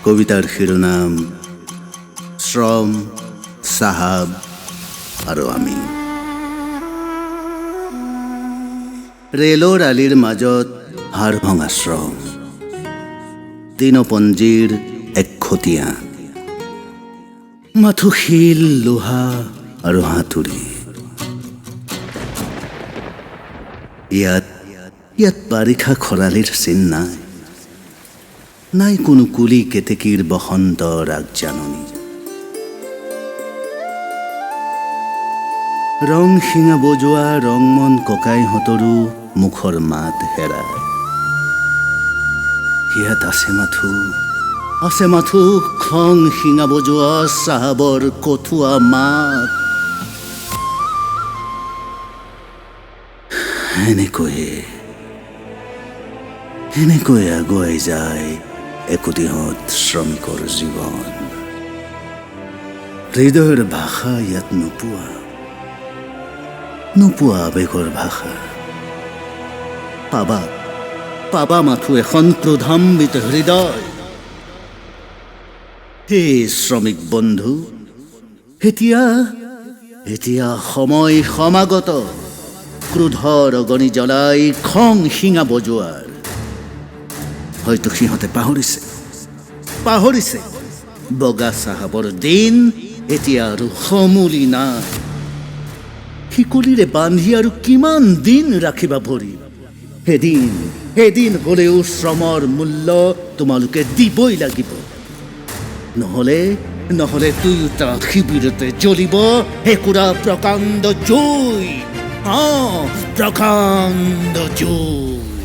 কবিতাৰ শিৰোনাম শ্ৰম, চাহাব আৰু আমি। ৰেলৰ আলিৰ মাজত হাড় ভঙা শ্ৰম, দিনপঞ্জীৰ এক খতীয়া, মাথো শিল, লোহা আৰু হাতুৰি। ইয়াত বাৰিষা খৰালিৰ চিন নাই, নাই কোনো কুলি কেতেকীৰ বসন্ত ৰাগজাননী। ৰং শিঙা বজোৱা ৰংমন ককাইহঁতৰো মুখৰ মাত হেৰাই। ইয়াত আছে মাথো খং শিঙা বজোৱা চাহাবৰ কঠুৱা মাত। এনেকৈয়ে আগুৱাই যায় একোটিহঁত শ্ৰমিকৰ জীৱন। হৃদয়ৰ ভাষা ইয়াত নোপোৱা আৱেগৰ ভাষা। পাবা মাথো এখন ক্ৰোধান্বিত হৃদয়। হে শ্ৰমিক বন্ধু, এতিয়া সময় সমাগত ক্ৰোধৰ অগণি জ্বলাই খং শিঙা বজোৱাৰ। হয়তো সিহঁতে পাহৰিছে বগা চাহাবৰ দিন এতিয়া আৰু সমূলি নাই। শিকলিৰে বান্ধি আৰু কিমান দিন ৰাখিবা ভৰি? এদিন হলেও শ্ৰমৰ মূল্য তোমালোকে দিবই লাগিব। নহলে দুয়োটা শিবিৰতে জ্বলিব একুৰা প্ৰকাণ্ড জুই। প্ৰকাণ্ড জুই।